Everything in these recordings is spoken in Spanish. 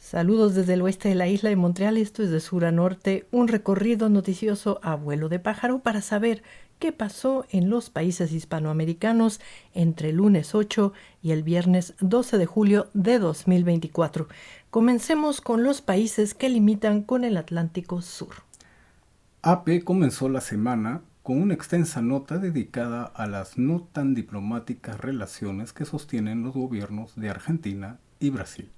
Saludos desde el oeste de la isla de Montreal, esto es de sur a norte, un recorrido noticioso a vuelo de pájaro para saber qué pasó en los países hispanoamericanos entre el lunes 8 y el viernes 12 de julio de 2024. Comencemos con los países que limitan con el Atlántico Sur. AP comenzó la semana con una extensa nota dedicada a las no tan diplomáticas relaciones que sostienen los gobiernos de Argentina y Brasil.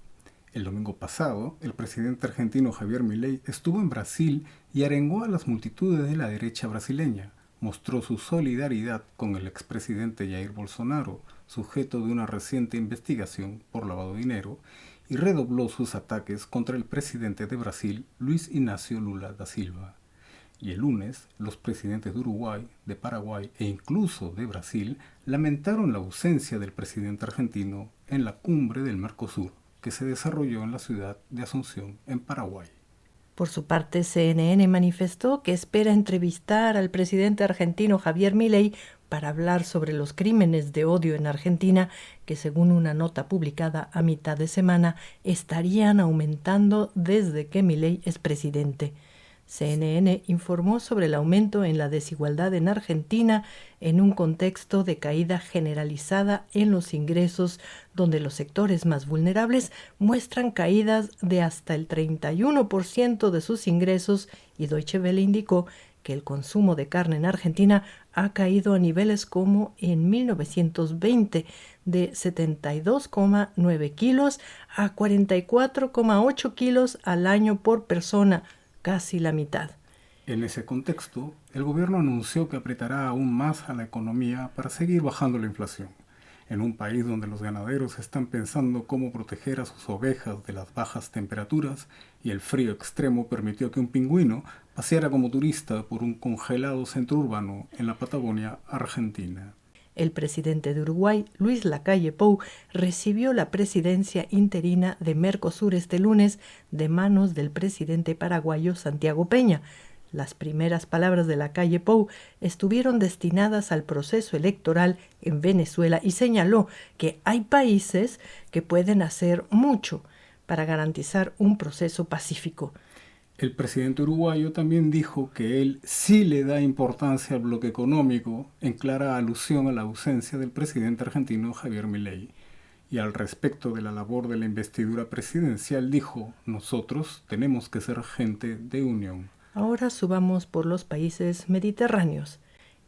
El domingo pasado, el presidente argentino Javier Milei estuvo en Brasil y arengó a las multitudes de la derecha brasileña. Mostró su solidaridad con el expresidente Jair Bolsonaro, sujeto de una reciente investigación por lavado de dinero, y redobló sus ataques contra el presidente de Brasil, Luis Inácio Lula da Silva. Y el lunes, los presidentes de Uruguay, de Paraguay e incluso de Brasil lamentaron la ausencia del presidente argentino en la cumbre del Mercosur, que se desarrolló en la ciudad de Asunción, en Paraguay. Por su parte, CNN manifestó que espera entrevistar al presidente argentino Javier Milei para hablar sobre los crímenes de odio en Argentina, que según una nota publicada a mitad de semana, estarían aumentando desde que Milei es presidente. CNN informó sobre el aumento en la desigualdad en Argentina en un contexto de caída generalizada en los ingresos, donde los sectores más vulnerables muestran caídas de hasta el 31% de sus ingresos, y Deutsche Welle indicó que el consumo de carne en Argentina ha caído a niveles como en 1920, de 72,9 kilos a 44,8 kilos al año por persona, casi la mitad. En ese contexto, el gobierno anunció que apretará aún más a la economía para seguir bajando la inflación. En un país donde los ganaderos están pensando cómo proteger a sus ovejas de las bajas temperaturas y el frío extremo permitió que un pingüino paseara como turista por un congelado centro urbano en la Patagonia argentina. El presidente de Uruguay, Luis Lacalle Pou, recibió la presidencia interina de Mercosur este lunes de manos del presidente paraguayo Santiago Peña. Las primeras palabras de Lacalle Pou estuvieron destinadas al proceso electoral en Venezuela y señaló que hay países que pueden hacer mucho para garantizar un proceso pacífico. El presidente uruguayo también dijo que él sí le da importancia al bloque económico, en clara alusión a la ausencia del presidente argentino Javier Milei. Y al respecto de la labor de la investidura presidencial dijo: nosotros tenemos que ser gente de unión. Ahora subamos por los países mediterráneos.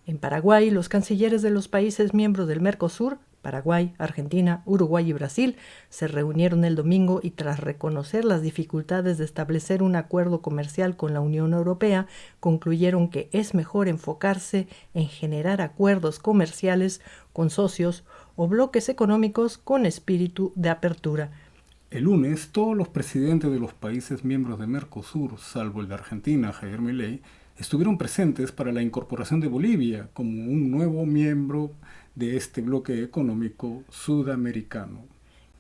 En Paraguay, los cancilleres de los países miembros del Mercosur, Paraguay, Argentina, Uruguay y Brasil, se reunieron el domingo y tras reconocer las dificultades de establecer un acuerdo comercial con la Unión Europea, concluyeron que es mejor enfocarse en generar acuerdos comerciales con socios o bloques económicos con espíritu de apertura. El lunes, todos los presidentes de los países miembros de Mercosur, salvo el de Argentina, Javier Milei, estuvieron presentes para la incorporación de Bolivia como un nuevo miembro de este bloque económico sudamericano.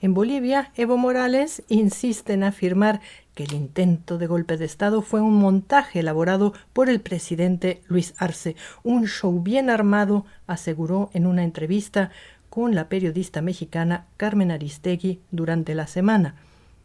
En Bolivia, Evo Morales insiste en afirmar que el intento de golpe de Estado fue un montaje elaborado por el presidente Luis Arce, un show bien armado, aseguró en una entrevista con la periodista mexicana Carmen Aristegui durante la semana.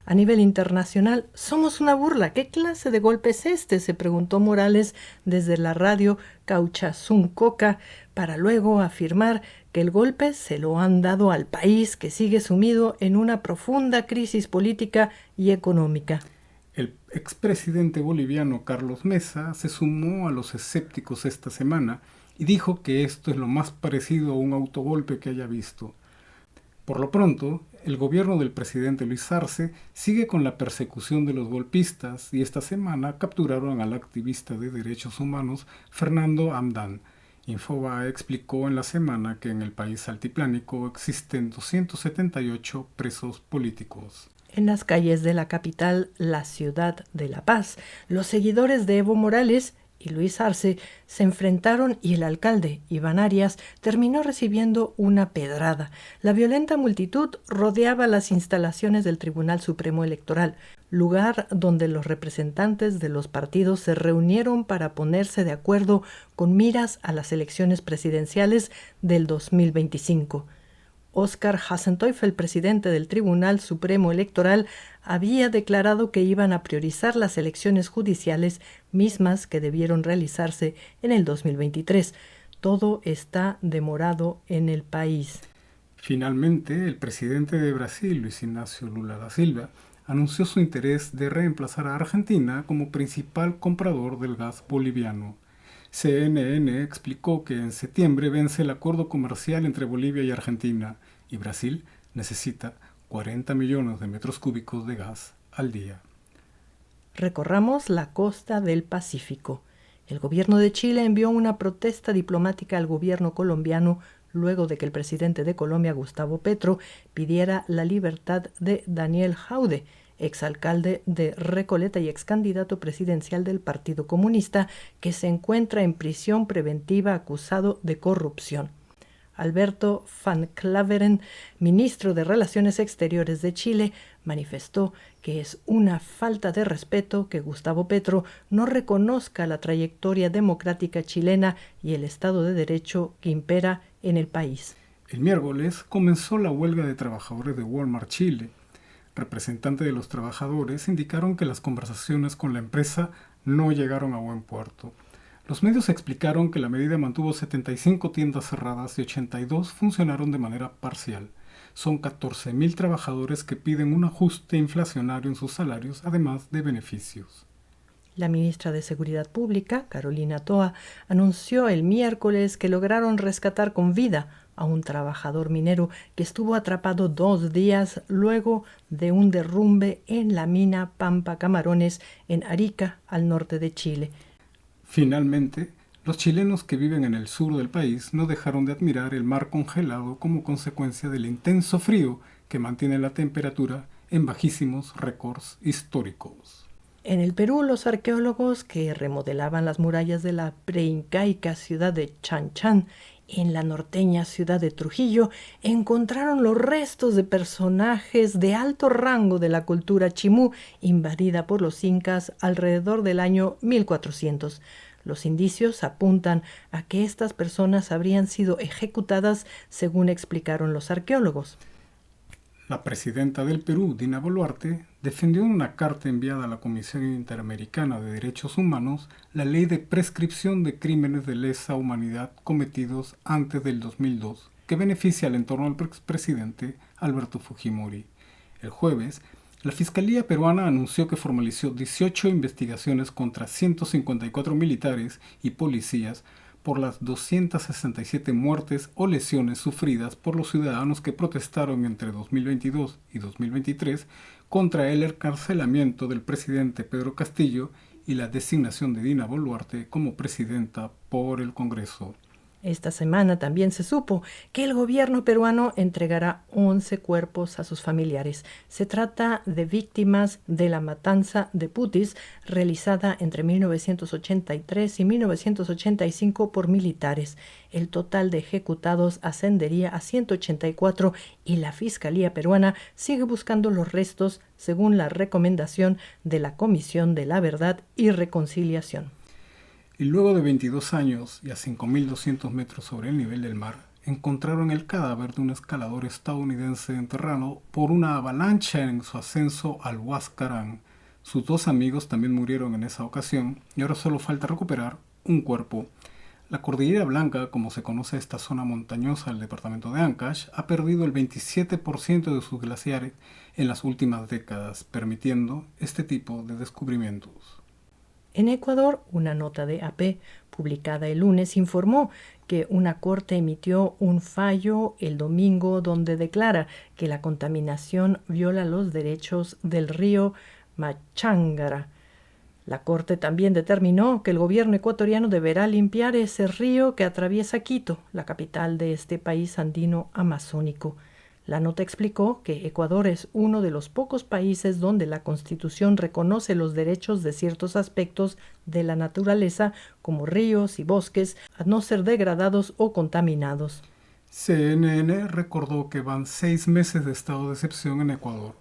A nivel internacional, somos una burla. ¿Qué clase de golpe es este?, se preguntó Morales desde la radio Cauchazuncoca, para luego afirmar que el golpe se lo han dado al país, que sigue sumido en una profunda crisis política y económica. El expresidente boliviano Carlos Mesa se sumó a los escépticos esta semana y dijo que esto es lo más parecido a un autogolpe que haya visto. Por lo pronto, el gobierno del presidente Luis Arce sigue con la persecución de los golpistas y esta semana capturaron al activista de derechos humanos Fernando Hamdan. Infobae explicó en la semana que en el país altiplánico existen 278 presos políticos. En las calles de la capital, la ciudad de La Paz, los seguidores de Evo Morales y Luis Arce se enfrentaron y el alcalde, Iván Arias, terminó recibiendo una pedrada. La violenta multitud rodeaba las instalaciones del Tribunal Supremo Electoral, lugar donde los representantes de los partidos se reunieron para ponerse de acuerdo con miras a las elecciones presidenciales del 2025. Oscar Hassenteufel, presidente del Tribunal Supremo Electoral, había declarado que iban a priorizar las elecciones judiciales mismas que debieron realizarse en el 2023. Todo está demorado en el país. Finalmente, el presidente de Brasil, Luis Ignacio Lula da Silva, anunció su interés de reemplazar a Argentina como principal comprador del gas boliviano. CNN explicó que en septiembre vence el acuerdo comercial entre Bolivia y Argentina, y Brasil necesita 40 millones de metros cúbicos de gas al día. Recorramos la costa del Pacífico. El gobierno de Chile envió una protesta diplomática al gobierno colombiano luego de que el presidente de Colombia, Gustavo Petro, pidiera la libertad de Daniel Jaude, exalcalde de Recoleta y excandidato presidencial del Partido Comunista, que se encuentra en prisión preventiva acusado de corrupción. Alberto Van Claveren, ministro de Relaciones Exteriores de Chile, manifestó que es una falta de respeto que Gustavo Petro no reconozca la trayectoria democrática chilena y el Estado de Derecho que impera en el país. El miércoles comenzó la huelga de trabajadores de Walmart Chile. Representantes de los trabajadores indicaron que las conversaciones con la empresa no llegaron a buen puerto. Los medios explicaron que la medida mantuvo 75 tiendas cerradas y 82 funcionaron de manera parcial. Son 14.000 trabajadores que piden un ajuste inflacionario en sus salarios, además de beneficios. La ministra de Seguridad Pública, Carolina Toa, anunció el miércoles que lograron rescatar con vida a un trabajador minero que estuvo atrapado 2 días luego de un derrumbe en la mina Pampa Camarones en Arica, al norte de Chile. Finalmente, los chilenos que viven en el sur del país no dejaron de admirar el mar congelado como consecuencia del intenso frío que mantiene la temperatura en bajísimos récords históricos. En el Perú, los arqueólogos que remodelaban las murallas de la preincaica ciudad de Chan en la norteña ciudad de Trujillo encontraron los restos de personajes de alto rango de la cultura chimú invadida por los incas alrededor del año 1400. Los indicios apuntan a que estas personas habrían sido ejecutadas, según explicaron los arqueólogos. La presidenta del Perú, Dina Boluarte, defendió en una carta enviada a la Comisión Interamericana de Derechos Humanos la ley de prescripción de crímenes de lesa humanidad cometidos antes del 2002, que beneficia al entorno del expresidente Alberto Fujimori. El jueves, la Fiscalía peruana anunció que formalizó 18 investigaciones contra 154 militares y policías por las 267 muertes o lesiones sufridas por los ciudadanos que protestaron entre 2022 y 2023 contra el encarcelamiento del presidente Pedro Castillo y la designación de Dina Boluarte como presidenta por el Congreso. Esta semana también se supo que el gobierno peruano entregará 11 cuerpos a sus familiares. Se trata de víctimas de la matanza de Putis, realizada entre 1983 y 1985 por militares. El total de ejecutados ascendería a 184 y la Fiscalía peruana sigue buscando los restos según la recomendación de la Comisión de la Verdad y Reconciliación. Y luego de 22 años y a 5.200 metros sobre el nivel del mar, encontraron el cadáver de un escalador estadounidense enterrado por una avalancha en su ascenso al Huascarán. Sus 2 amigos también murieron en esa ocasión y ahora solo falta recuperar un cuerpo. La Cordillera Blanca, como se conoce a esta zona montañosa del departamento de Ancash, ha perdido el 27% de sus glaciares en las últimas décadas, permitiendo este tipo de descubrimientos. En Ecuador, una nota de AP publicada el lunes informó que una corte emitió un fallo el domingo donde declara que la contaminación viola los derechos del río Machángara. La corte también determinó que el gobierno ecuatoriano deberá limpiar ese río que atraviesa Quito, la capital de este país andino amazónico. La nota explicó que Ecuador es uno de los pocos países donde la Constitución reconoce los derechos de ciertos aspectos de la naturaleza, como ríos y bosques, a no ser degradados o contaminados. CNN recordó que van 6 meses de estado de excepción en Ecuador,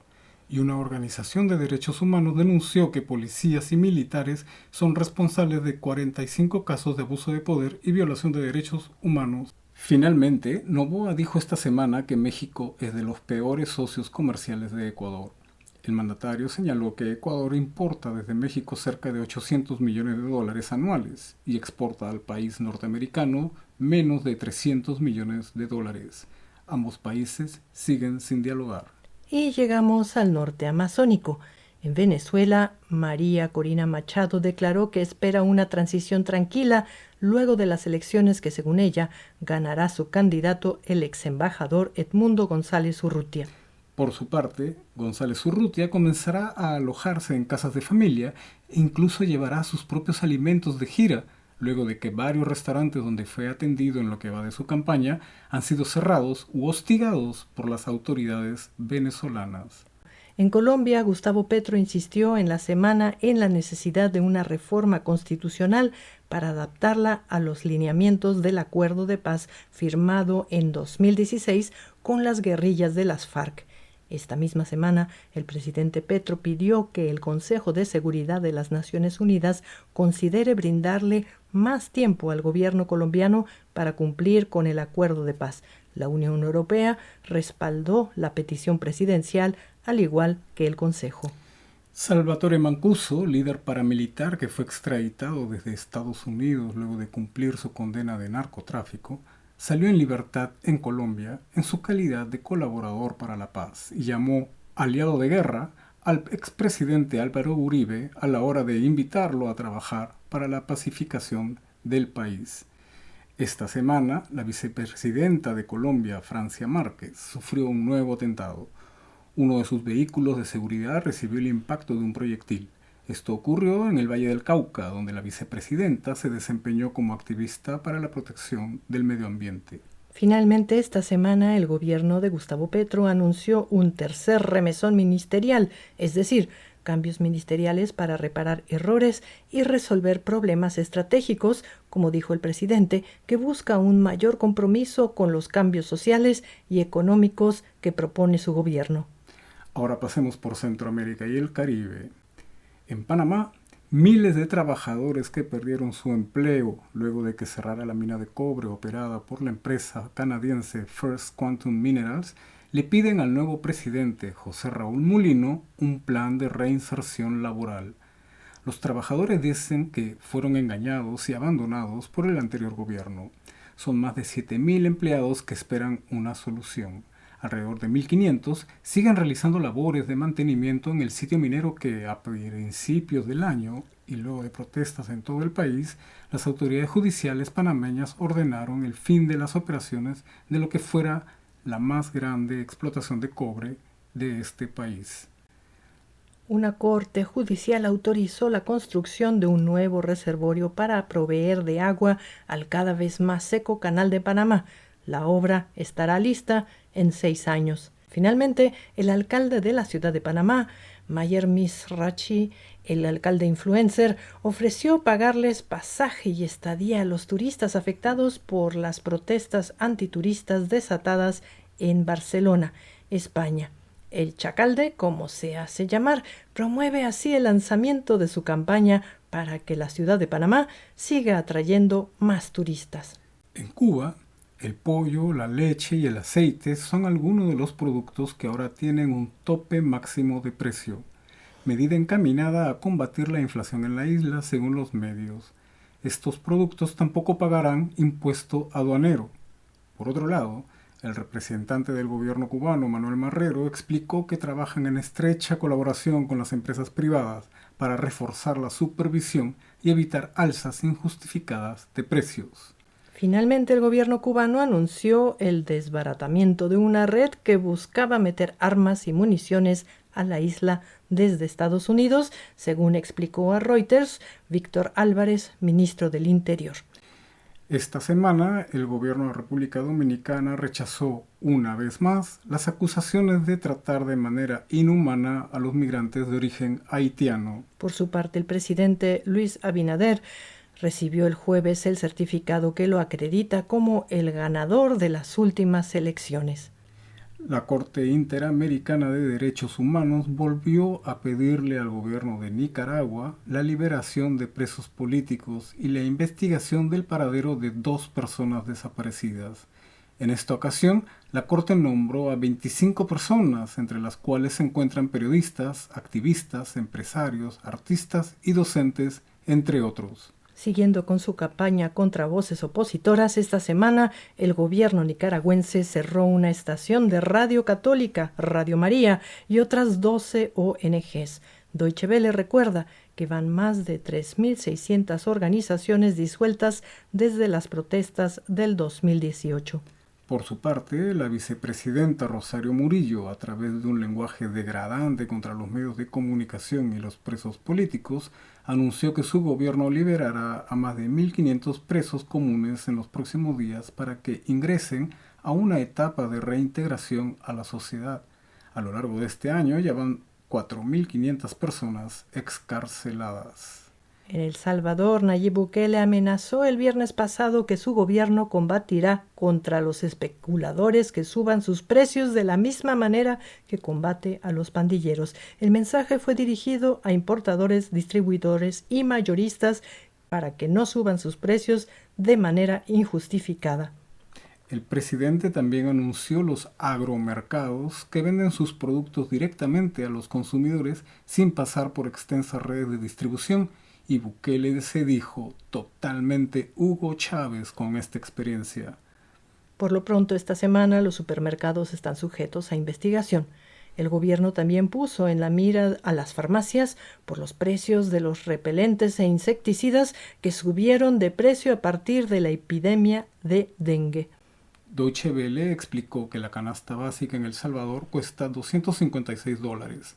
y una organización de derechos humanos denunció que policías y militares son responsables de 45 casos de abuso de poder y violación de derechos humanos. Finalmente, Noboa dijo esta semana que México es de los peores socios comerciales de Ecuador. El mandatario señaló que Ecuador importa desde México cerca de 800 millones de dólares anuales y exporta al país norteamericano menos de 300 millones de dólares. Ambos países siguen sin dialogar. Y llegamos al norte amazónico. En Venezuela, María Corina Machado declaró que espera una transición tranquila luego de las elecciones que, según ella, ganará su candidato, el ex embajador Edmundo González Urrutia. Por su parte, González Urrutia comenzará a alojarse en casas de familia e incluso llevará sus propios alimentos de gira, luego de que varios restaurantes donde fue atendido en lo que va de su campaña han sido cerrados u hostigados por las autoridades venezolanas. En Colombia, Gustavo Petro insistió en la semana en la necesidad de una reforma constitucional para adaptarla a los lineamientos del acuerdo de paz firmado en 2016 con las guerrillas de las FARC. Esta misma semana, el presidente Petro pidió que el Consejo de Seguridad de las Naciones Unidas considere brindarle más tiempo al gobierno colombiano para cumplir con el acuerdo de paz. La Unión Europea respaldó la petición presidencial, al igual que el Consejo. Salvatore Mancuso, líder paramilitar que fue extraditado desde Estados Unidos luego de cumplir su condena de narcotráfico, salió en libertad en Colombia en su calidad de colaborador para la paz y llamó aliado de guerra al expresidente Álvaro Uribe a la hora de invitarlo a trabajar para la pacificación del país. Esta semana, la vicepresidenta de Colombia, Francia Márquez, sufrió un nuevo atentado. Uno de sus vehículos de seguridad recibió el impacto de un proyectil. Esto ocurrió en el Valle del Cauca, donde la vicepresidenta se desempeñó como activista para la protección del medio ambiente. Finalmente, esta semana el gobierno de Gustavo Petro anunció un tercer remesón ministerial, es decir, cambios ministeriales para reparar errores y resolver problemas estratégicos, como dijo el presidente, que busca un mayor compromiso con los cambios sociales y económicos que propone su gobierno. Ahora pasemos por Centroamérica y el Caribe. En Panamá, miles de trabajadores que perdieron su empleo luego de que cerrara la mina de cobre operada por la empresa canadiense First Quantum Minerals le piden al nuevo presidente José Raúl Mulino un plan de reinserción laboral. Los trabajadores dicen que fueron engañados y abandonados por el anterior gobierno. Son más de 7.000 empleados que esperan una solución. Alrededor de 1.500 siguen realizando labores de mantenimiento en el sitio minero que a principios del año y luego de protestas en todo el país, las autoridades judiciales panameñas ordenaron el fin de las operaciones de lo que fuera la más grande explotación de cobre de este país. Una corte judicial autorizó la construcción de un nuevo reservorio para proveer de agua al cada vez más seco Canal de Panamá. La obra estará lista en 6 años. Finalmente, el alcalde de la ciudad de Panamá, Mayer Misrachi, el alcalde influencer, ofreció pagarles pasaje y estadía a los turistas afectados por las protestas antituristas desatadas en Barcelona, España. El Chacalde, como se hace llamar, promueve así el lanzamiento de su campaña para que la ciudad de Panamá siga atrayendo más turistas. En Cuba, el pollo, la leche y el aceite son algunos de los productos que ahora tienen un tope máximo de precio, medida encaminada a combatir la inflación en la isla según los medios. Estos productos tampoco pagarán impuesto aduanero. Por otro lado, el representante del gobierno cubano, Manuel Marrero, explicó que trabajan en estrecha colaboración con las empresas privadas para reforzar la supervisión y evitar alzas injustificadas de precios. Finalmente, el gobierno cubano anunció el desbaratamiento de una red que buscaba meter armas y municiones a la isla desde Estados Unidos, según explicó a Reuters Víctor Álvarez, ministro del Interior. Esta semana, el gobierno de la República Dominicana rechazó una vez más las acusaciones de tratar de manera inhumana a los migrantes de origen haitiano. Por su parte, el presidente Luis Abinader recibió el jueves el certificado que lo acredita como el ganador de las últimas elecciones. La Corte Interamericana de Derechos Humanos volvió a pedirle al gobierno de Nicaragua la liberación de presos políticos y la investigación del paradero de 2 personas desaparecidas. En esta ocasión, la Corte nombró a 25 personas, entre las cuales se encuentran periodistas, activistas, empresarios, artistas y docentes, entre otros. Siguiendo con su campaña contra voces opositoras, esta semana el gobierno nicaragüense cerró una estación de radio católica, Radio María, y otras 12 ONGs. Deutsche Welle recuerda que van más de 3.600 organizaciones disueltas desde las protestas del 2018. Por su parte, la vicepresidenta Rosario Murillo, a través de un lenguaje degradante contra los medios de comunicación y los presos políticos, anunció que su gobierno liberará a más de 1.500 presos comunes en los próximos días para que ingresen a una etapa de reintegración a la sociedad. A lo largo de este año ya van 4.500 personas excarceladas. En El Salvador, Nayib Bukele amenazó el viernes pasado que su gobierno combatirá contra los especuladores que suban sus precios de la misma manera que combate a los pandilleros. El mensaje fue dirigido a importadores, distribuidores y mayoristas para que no suban sus precios de manera injustificada. El presidente también anunció los agromercados que venden sus productos directamente a los consumidores sin pasar por extensas redes de distribución. Y Bukele se dijo totalmente Hugo Chávez con esta experiencia. Por lo pronto, esta semana los supermercados están sujetos a investigación. El gobierno también puso en la mira a las farmacias por los precios de los repelentes e insecticidas que subieron de precio a partir de la epidemia de dengue. Deutsche Welle explicó que la canasta básica en El Salvador cuesta $256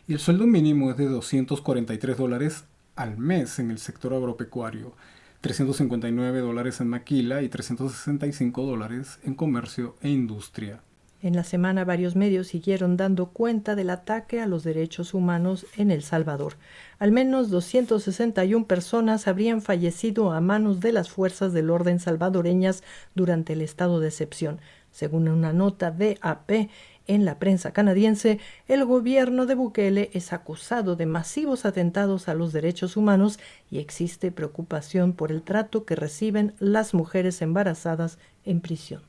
y el sueldo mínimo es de $243 al mes en el sector agropecuario, $359 en maquila y $365 en comercio e industria. En la semana varios medios siguieron dando cuenta del ataque a los derechos humanos en El Salvador. Al menos 261 personas habrían fallecido a manos de las fuerzas del orden salvadoreñas durante el estado de excepción. Según una nota de AP, en la prensa canadiense, el gobierno de Bukele es acusado de masivos atentados a los derechos humanos y existe preocupación por el trato que reciben las mujeres embarazadas en prisión.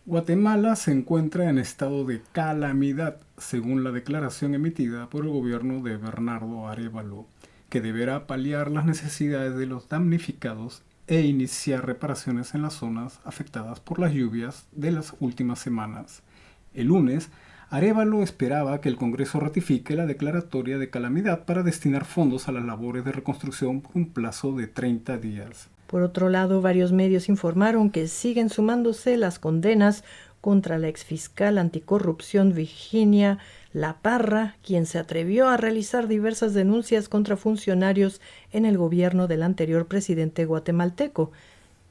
Guatemala se encuentra en estado de calamidad, según la declaración emitida por el gobierno de Bernardo Arévalo, que deberá paliar las necesidades de los damnificados e iniciar reparaciones en las zonas afectadas por las lluvias de las últimas semanas. El lunes, Arévalo esperaba que el Congreso ratifique la declaratoria de calamidad para destinar fondos a las labores de reconstrucción por un plazo de 30 días. Por otro lado, varios medios informaron que siguen sumándose las condenas contra la exfiscal anticorrupción Virginia La Parra, quien se atrevió a realizar diversas denuncias contra funcionarios en el gobierno del anterior presidente guatemalteco.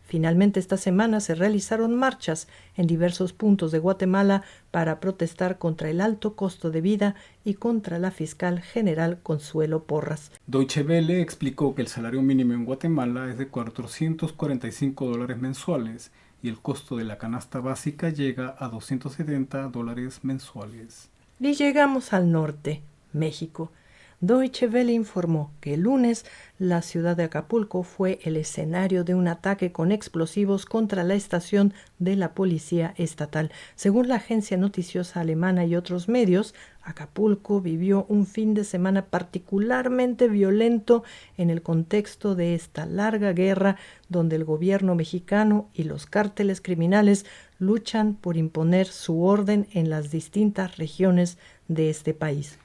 Finalmente, esta semana se realizaron marchas en diversos puntos de Guatemala para protestar contra el alto costo de vida y contra la fiscal general Consuelo Porras. Deutsche Welle explicó que el salario mínimo en Guatemala es de $445 mensuales y el costo de la canasta básica llega a $270 mensuales. Y llegamos al norte, México. Deutsche Welle informó que el lunes la ciudad de Acapulco fue el escenario de un ataque con explosivos contra la estación de la policía estatal. Según la agencia noticiosa alemana y otros medios, Acapulco vivió un fin de semana particularmente violento en el contexto de esta larga guerra donde el gobierno mexicano y los cárteles criminales luchan por imponer su orden en las distintas regiones de este país.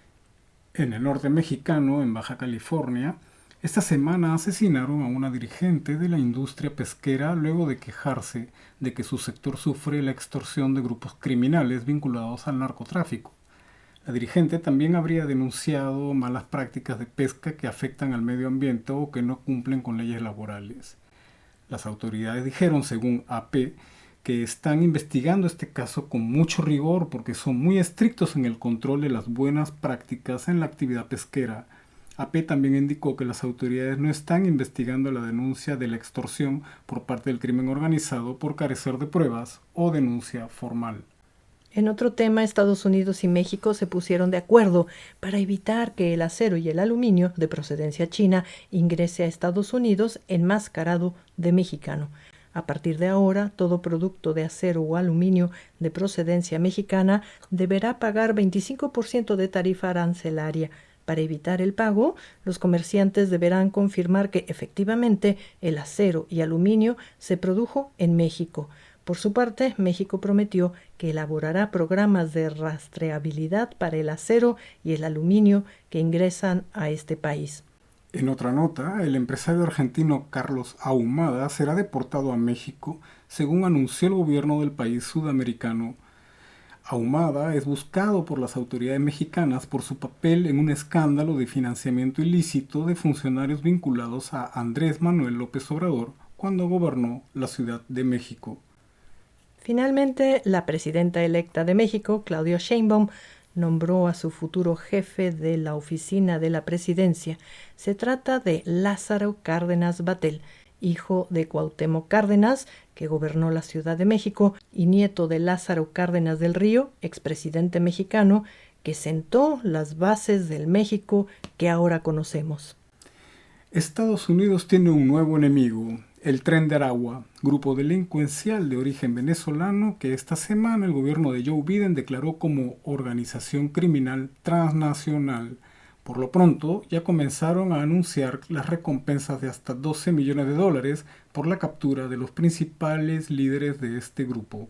En el norte mexicano, en Baja California, esta semana asesinaron a una dirigente de la industria pesquera luego de quejarse de que su sector sufre la extorsión de grupos criminales vinculados al narcotráfico. La dirigente también habría denunciado malas prácticas de pesca que afectan al medio ambiente o que no cumplen con leyes laborales. Las autoridades dijeron, según AP, que están investigando este caso con mucho rigor porque son muy estrictos en el control de las buenas prácticas en la actividad pesquera. AP también indicó que las autoridades no están investigando la denuncia de la extorsión por parte del crimen organizado por carecer de pruebas o denuncia formal. En otro tema, Estados Unidos y México se pusieron de acuerdo para evitar que el acero y el aluminio de procedencia china ingrese a Estados Unidos enmascarado de mexicano. A partir de ahora, todo producto de acero o aluminio de procedencia mexicana deberá pagar 25% de tarifa arancelaria. Para evitar el pago, los comerciantes deberán confirmar que efectivamente el acero y aluminio se produjo en México. Por su parte, México prometió que elaborará programas de rastreabilidad para el acero y el aluminio que ingresan a este país. En otra nota, el empresario argentino Carlos Ahumada será deportado a México, según anunció el gobierno del país sudamericano. Ahumada es buscado por las autoridades mexicanas por su papel en un escándalo de financiamiento ilícito de funcionarios vinculados a Andrés Manuel López Obrador cuando gobernó la Ciudad de México. Finalmente, la presidenta electa de México, Claudia Sheinbaum, nombró a su futuro jefe de la oficina de la presidencia. Se trata de Lázaro Cárdenas Batel, hijo de Cuauhtémoc Cárdenas, que gobernó la Ciudad de México, y nieto de Lázaro Cárdenas del Río, expresidente mexicano, que sentó las bases del México que ahora conocemos. Estados Unidos tiene un nuevo enemigo, el Tren de Aragua, grupo delincuencial de origen venezolano que esta semana el gobierno de Joe Biden declaró como organización criminal transnacional. Por lo pronto, ya comenzaron a anunciar las recompensas de hasta $12 millones por la captura de los principales líderes de este grupo.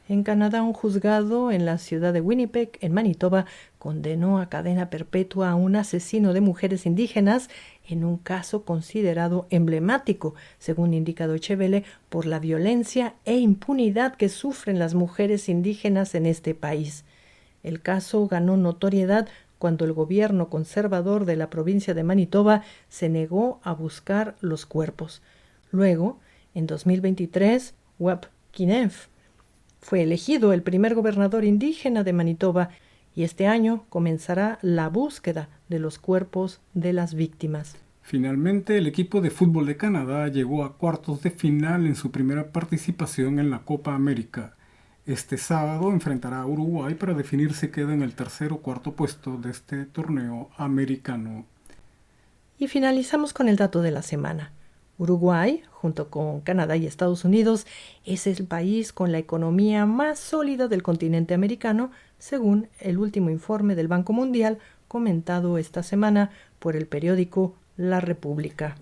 En Canadá, un juzgado en la ciudad de Winnipeg, en Manitoba, condenó a cadena perpetua a un asesino de mujeres indígenas en un caso considerado emblemático, según indica Deutsche Welle, por la violencia e impunidad que sufren las mujeres indígenas en este país. El caso ganó notoriedad cuando el gobierno conservador de la provincia de Manitoba se negó a buscar los cuerpos. Luego, en 2023, Webb Kinef fue elegido el primer gobernador indígena de Manitoba y este año comenzará la búsqueda de los cuerpos de las víctimas. Finalmente, el equipo de fútbol de Canadá llegó a cuartos de final en su primera participación en la Copa América. Este sábado enfrentará a Uruguay para definir si queda en el tercer o cuarto puesto de este torneo americano. Y finalizamos con el dato de la semana. Uruguay, junto con Canadá y Estados Unidos, es el país con la economía más sólida del continente americano, según el último informe del Banco Mundial comentado esta semana por el periódico La República.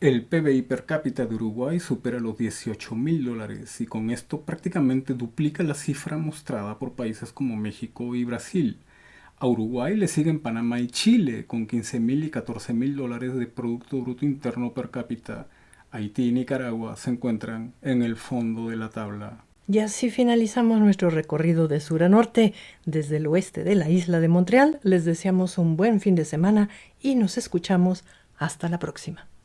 El PBI per cápita de Uruguay supera los $18.000 y con esto prácticamente duplica la cifra mostrada por países como México y Brasil. A Uruguay le siguen Panamá y Chile con $15.000 y $14.000 de Producto Bruto Interno per cápita. Haití y Nicaragua se encuentran en el fondo de la tabla. Y así finalizamos nuestro recorrido de sur a norte. Desde el oeste de la isla de Montreal les deseamos un buen fin de semana y nos escuchamos hasta la próxima.